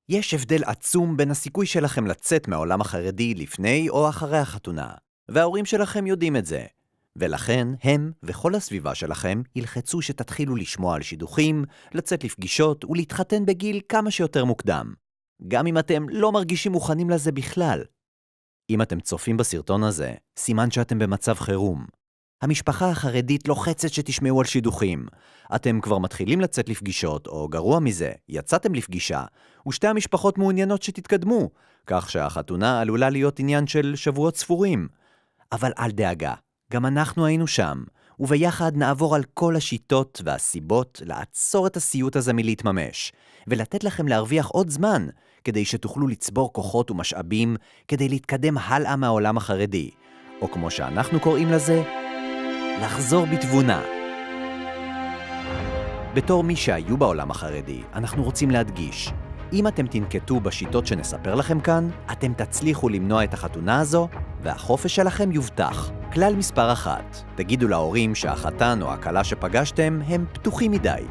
יש הבדל עצום בין הסיכוי שלכם לצאת מהעולם החרדי לפני או אחרי החתונה, וההורים שלכם יודעים את זה. ולכן הם וכל הסביבה שלכם ילחצו שתתחילו לשמוע על שידוכים, לצאת לפגישות ולהתחתן בגיל כמה שיותר מוקדם. גם אם אתם לא מרגישים מוכנים לזה בכלל. אם אתם צופים בסרטון הזה, סימן שאתם במצב חירום. המשפחה החרדית לוחצת שתשמעו על שידוכים. אתם כבר מתחילים לצאת לפגישות, או גרוע מזה, יצאתם לפגישה, ושתי המשפחות מעוניינות שתתקדמו, כך שהחתונה עלולה להיות עניין של שבועות ספורים. אבל אל דאגה, גם אנחנו היינו שם, וביחד נעבור על כל השיטות והסיבות לעצור את הסיוט הזה מלהתממש, ולתת לכם להרוויח עוד זמן, כדי שתוכלו לצבור כוחות ומשאבים, כדי להתקדם הלאה מהעולם החרדי, או כמו שאנחנו קוראים לזה, לחזור בתבונה. בתור מי שהיו בעולם החרדי, אנחנו רוצים להדגיש, אם אתם תנקטו בשיטות שנספר לכם כאן, אתם תצליחו למנוע את החתונה הזו, והחופש שלכם יובטח. כלל מספר 1, תגידו להורים שהחתן או הכלה שפגשתם הם פתוחים מדי.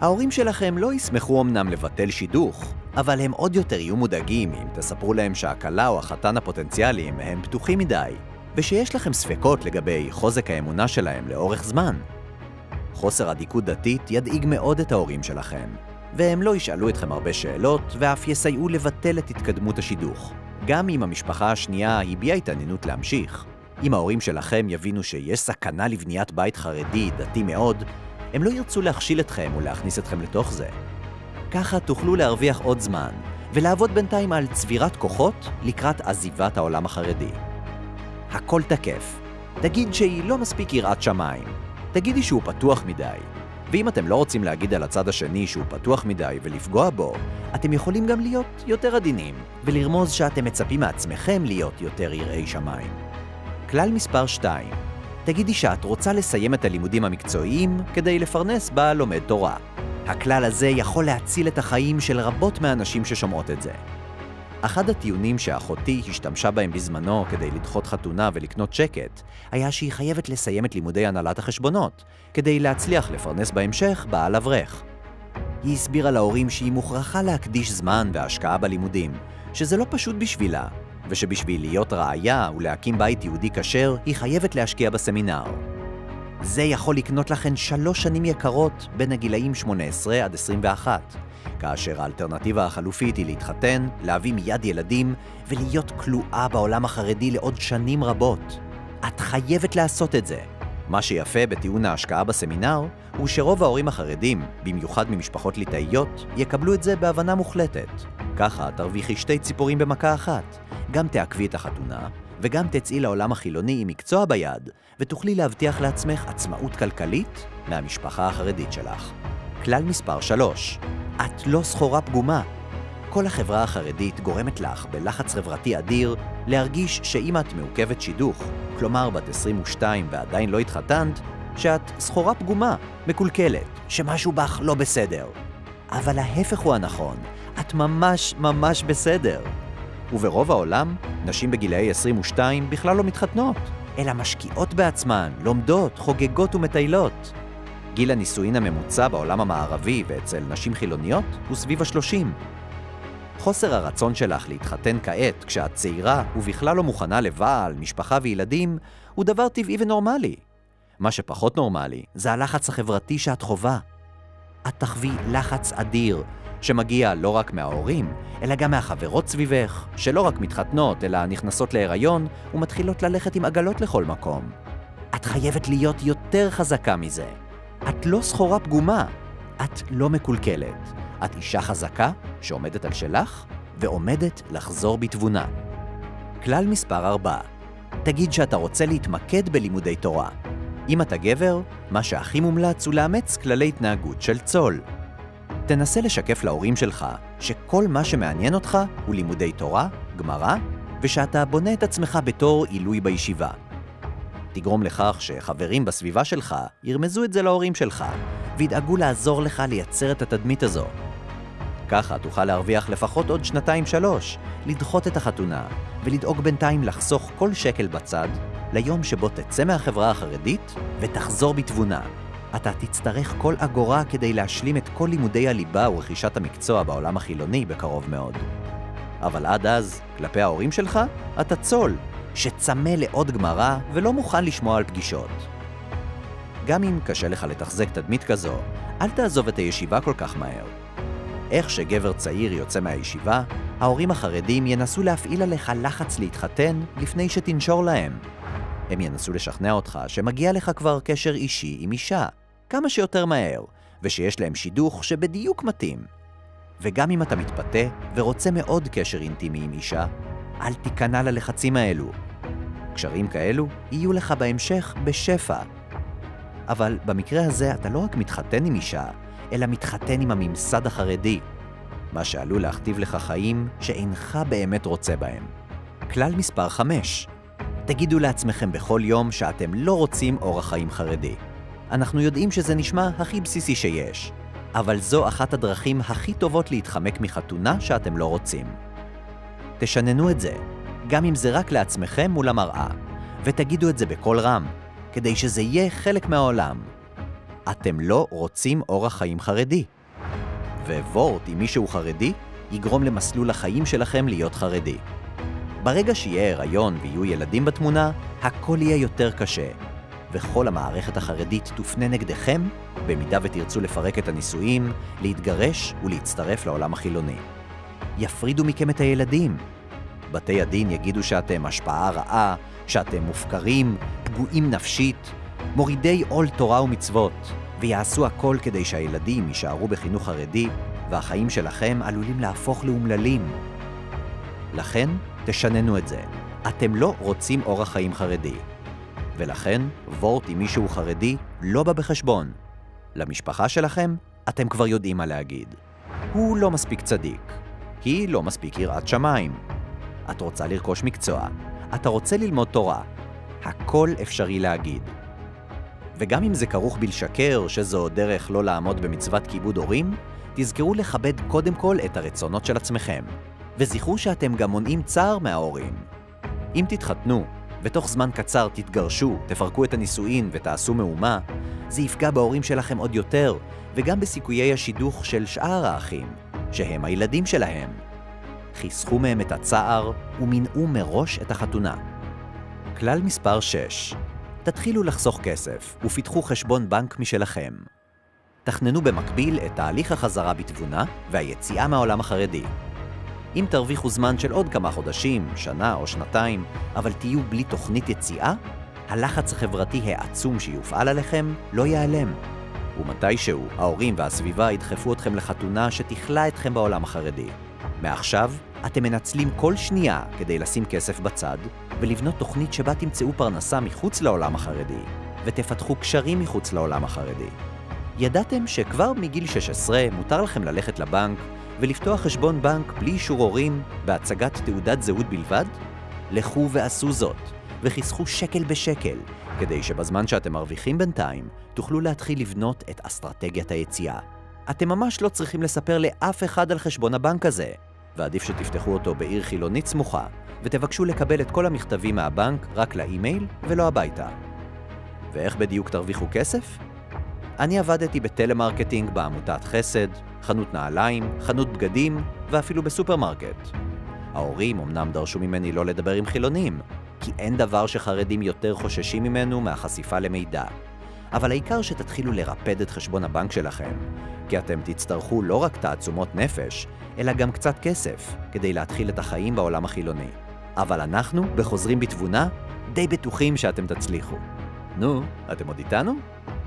ההורים שלכם לא ישמחו אמנם לבטל שידוך, אבל הם עוד יותר יהיו מודאגים אם תספרו להם שהכלה או החתן הפוטנציאליים הם פתוחים מדי, ושיש לכם ספקות לגבי חוזק האמונה שלהם לאורך זמן. חוסר עדיקות דתית ידאיג מאוד את ההורים שלכם, והם לא ישאלו אתכם הרבה שאלות, ואף יסייעו לבטל את התקדמות השידוך. גם אם המשפחה השנייה הביעה התעניינות להמשיך, אם ההורים שלכם יבינו שיש סכנה לבניית בית חרדי דתי מאוד, הם לא ירצו להכשיל אתכם ולהכניס אתכם לתוך זה. ככה תוכלו להרוויח עוד זמן, ולעבוד בינתיים על צבירת כוחות לקראת עזיבת העולם החרדי. הכל תקף. תגיד שהיא לא מספיק יראת שמיים. תגידי שהוא פתוח מדי. ואם אתם לא רוצים להגיד על הצד השני שהוא פתוח מדי ולפגוע בו, אתם יכולים גם להיות יותר עדינים, ולרמוז שאתם מצפים מעצמכם להיות יותר יראי שמיים. כלל מספר 2. תגידי שאת רוצה לסיים את הלימודים המקצועיים כדי לפרנס בה לומד תורה. הכלל הזה יכול להציל את החיים של רבות מהאנשים ששומעות את זה. אחד הטיעונים שאחותי השתמשה בהם בזמנו כדי לדחות חתונה ולקנות שקט, היה שהיא חייבת לסיים את לימודי הנהלת החשבונות, כדי להצליח לפרנס בהמשך בעל אברך. היא הסבירה להורים שהיא מוכרחה להקדיש זמן והשקעה בלימודים, שזה לא פשוט בשבילה, ושבשביל להיות ראיה ולהקים בית יהודי כשר, היא חייבת להשקיע בסמינר. זה יכול לקנות לכן 3 שנים יקרות בין הגילאים 18 עד 21, כאשר האלטרנטיבה החלופית היא להתחתן, להביא מיד ילדים ולהיות כלואה בעולם החרדי לעוד שנים רבות. את חייבת לעשות את זה. מה שיפה בטיעון ההשקעה בסמינר הוא שרוב ההורים החרדים, במיוחד ממשפחות ליטאיות, יקבלו את זה בהבנה מוחלטת. ככה תרוויחי 2 ציפורים במכה אחת. גם תעקבי את החתונה, וגם תצאי לעולם החילוני עם מקצוע ביד, ותוכלי להבטיח לעצמך עצמאות כלכלית מהמשפחה החרדית שלך. כלל מספר 3. את לא סחורה פגומה. כל החברה החרדית גורמת לך בלחץ חברתי אדיר להרגיש שאם את מעוכבת שידוך, כלומר בת 22 ועדיין לא התחתנת, שאת סחורה פגומה, מקולקלת, שמשהו בך לא בסדר. אבל ההפך הוא הנכון, את ממש ממש בסדר. וברוב העולם, נשים בגילאי 22 בכלל לא מתחתנות, אלא משקיעות בעצמן, לומדות, חוגגות ומטיילות. גיל הנישואין הממוצע בעולם המערבי ואצל נשים חילוניות הוא סביב ה-30. חוסר הרצון שלך להתחתן כעת כשאת צעירה ובכלל לא מוכנה לבעל, משפחה וילדים הוא דבר טבעי ונורמלי. מה שפחות נורמלי זה הלחץ החברתי שאת חובה. את תחווי לחץ אדיר שמגיע לא רק מההורים, אלא גם מהחברות סביבך, שלא רק מתחתנות אלא נכנסות להיריון ומתחילות ללכת עם עגלות לכל מקום. את חייבת להיות יותר חזקה מזה. את לא סחורה פגומה, את לא מקולקלת. את אישה חזקה שעומדת על שלך ועומדת לחזור בתבונה. כלל מספר 4. תגיד שאתה רוצה להתמקד בלימודי תורה. אם אתה גבר, מה שהכי מומלץ הוא לאמץ כללי התנהגות של צול. תנסה לשקף להורים שלך שכל מה שמעניין אותך הוא לימודי תורה, גמרא, ושאתה בונה את עצמך בתור עילוי בישיבה. תגרום לכך שחברים בסביבה שלך ירמזו את זה להורים שלך, וידאגו לעזור לך לייצר את התדמית הזו. ככה תוכל להרוויח לפחות עוד 2-3, לדחות את החתונה, ולדאוג בינתיים לחסוך כל שקל בצד, ליום שבו תצא מהחברה החרדית ותחזור בתבונה. אתה תצטרך כל אגורה כדי להשלים את כל לימודי הליבה ורכישת המקצוע בעולם החילוני בקרוב מאוד. אבל עד אז, כלפי ההורים שלך, אתה צול, שצמא לעוד גמרא ולא מוכן לשמוע על פגישות. גם אם קשה לך לתחזק תדמית כזו, אל תעזוב את הישיבה כל כך מהר. איך שגבר צעיר יוצא מהישיבה, ההורים החרדים ינסו להפעיל עליך לחץ להתחתן לפני שתנשור להם. הם ינסו לשכנע אותך שמגיע לך כבר קשר אישי עם אישה, כמה שיותר מהר, ושיש להם שידוך שבדיוק מתאים. וגם אם אתה מתפתה ורוצה מאוד קשר אינטימי עם אישה, אל תיכנע ללחצים האלו. קשרים כאלו יהיו לך בהמשך בשפע. אבל במקרה הזה אתה לא רק מתחתן עם אישה, אלא מתחתן עם הממסד החרדי, מה שעלול להכתיב לך חיים שאינך באמת רוצה בהם. כלל מספר 5. תגידו לעצמכם בכל יום שאתם לא רוצים אורח חיים חרדי. אנחנו יודעים שזה נשמע הכי בסיסי שיש, אבל זו אחת הדרכים הכי טובות להתחמק מחתונה שאתם לא רוצים. תשננו את זה, גם אם זה רק לעצמכם מול המראה, ותגידו את זה בקול רם, כדי שזה יהיה חלק מהעולם. אתם לא רוצים אורח חיים חרדי. ווורט עם מישהו חרדי יגרום למסלול החיים שלכם להיות חרדי. ברגע שיהיה הריון ויהיו ילדים בתמונה, הכל יהיה יותר קשה, וכל המערכת החרדית תופנה נגדכם, במידה ותרצו לפרק את הנישואים, להתגרש ולהצטרף לעולם החילוני. יפרידו מכם את הילדים. בתי הדין יגידו שאתם השפעה רעה, שאתם מופקרים, פגועים נפשית, מורידי עול תורה ומצוות, ויעשו הכל כדי שהילדים יישארו בחינוך חרדי, והחיים שלכם עלולים להפוך לאומללים. לכן, תשננו את זה. אתם לא רוצים אורח חיים חרדי. ולכן, וורט עם מישהו חרדי לא בא בחשבון. למשפחה שלכם, אתם כבר יודעים מה להגיד. הוא לא מספיק צדיק. היא לא מספיק יראת שמיים. את רוצה לרכוש מקצוע. אתה רוצה ללמוד תורה. הכל אפשרי להגיד. וגם אם זה כרוך בלשקר, שזו דרך לא לעמוד במצוות כיבוד הורים, תזכרו לכבד קודם כל את הרצונות של עצמכם. וזכרו שאתם גם מונעים צער מההורים. אם תתחתנו, ותוך זמן קצר תתגרשו, תפרקו את הנישואין ותעשו מהומה, זה יפגע בהורים שלכם עוד יותר, וגם בסיכויי השידוך של שאר האחים, שהם הילדים שלהם. חיסכו מהם את הצער ומנעו מראש את החתונה. כלל מספר 6. תתחילו לחסוך כסף ופיתחו חשבון בנק משלכם. תכננו במקביל את תהליך החזרה בתבונה והיציאה מהעולם החרדי. אם תרוויחו זמן של עוד כמה חודשים, שנה או שנתיים, אבל תהיו בלי תוכנית יציאה, הלחץ החברתי העצום שיופעל עליכם לא ייעלם. ומתישהו, ההורים והסביבה ידחפו אתכם לחתונה שתכלה אתכם בעולם החרדי. מעכשיו, אתם מנצלים כל שנייה כדי לשים כסף בצד, ולבנות תוכנית שבה תמצאו פרנסה מחוץ לעולם החרדי, ותפתחו קשרים מחוץ לעולם החרדי. ידעתם שכבר מגיל 16 מותר לכם ללכת לבנק, ולפתוח חשבון בנק בלי אישור הורים בהצגת תעודת זהות בלבד? לכו ועשו זאת, וחיסכו שקל בשקל, כדי שבזמן שאתם מרוויחים בינתיים, תוכלו להתחיל לבנות את אסטרטגיית היציאה. אתם ממש לא צריכים לספר לאף אחד על חשבון הבנק הזה, ועדיף שתפתחו אותו בעיר חילונית סמוכה, ותבקשו לקבל את כל המכתבים מהבנק רק לאימייל ולא הביתה. ואיך בדיוק תרוויחו כסף? אני עבדתי בטלמרקטינג בעמותת חסד, חנות נעליים, חנות בגדים ואפילו בסופרמרקט. ההורים אמנם דרשו ממני לא לדבר עם חילונים, כי אין דבר שחרדים יותר חוששים ממנו מהחשיפה למידע. אבל העיקר שתתחילו לרפד את חשבון הבנק שלכם, כי אתם תצטרכו לא רק תעצומות נפש, אלא גם קצת כסף, כדי להתחיל את החיים בעולם החילוני. אבל אנחנו, בחוזרים בתבונה, די בטוחים שאתם תצליחו. נו, אתם עוד איתנו?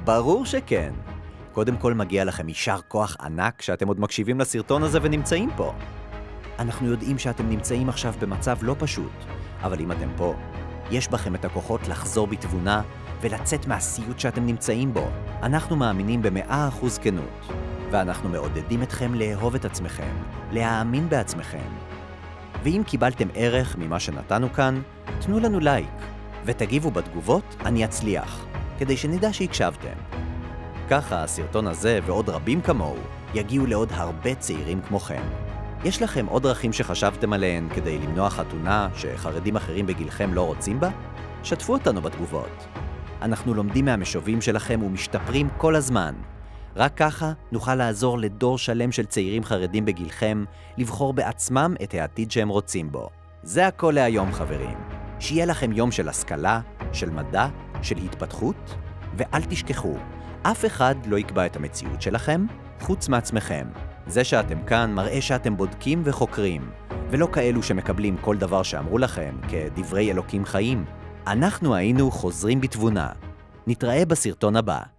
ברור שכן. קודם כל מגיע לכם יישר כוח ענק שאתם עוד מקשיבים לסרטון הזה ונמצאים פה. אנחנו יודעים שאתם נמצאים עכשיו במצב לא פשוט, אבל אם אתם פה, יש בכם את הכוחות לחזור בתבונה ולצאת מהסיוט שאתם נמצאים בו. אנחנו מאמינים ב100% כנות, ואנחנו מעודדים אתכם לאהוב את עצמכם, להאמין בעצמכם. ואם קיבלתם ערך ממה שנתנו כאן, תנו לנו לייק, ותגיבו בתגובות אני אצליח, כדי שנדע שהקשבתם. ככה הסרטון הזה ועוד רבים כמוהו יגיעו לעוד הרבה צעירים כמוכם. יש לכם עוד דרכים שחשבתם עליהן כדי למנוע חתונה שחרדים אחרים בגילכם לא רוצים בה? שתפו אותנו בתגובות. אנחנו לומדים מהמשובים שלכם ומשתפרים כל הזמן. רק ככה נוכל לעזור לדור שלם של צעירים חרדים בגילכם לבחור בעצמם את העתיד שהם רוצים בו. זה הכל להיום, חברים. שיהיה לכם יום של השכלה, של מדע, של התפתחות, ואל תשכחו, אף אחד לא יקבע את המציאות שלכם חוץ מעצמכם. זה שאתם כאן מראה שאתם בודקים וחוקרים, ולא כאלו שמקבלים כל דבר שאמרו לכם כדברי אלוקים חיים. אנחנו היינו חוזרים בתבונה. נתראה בסרטון הבא.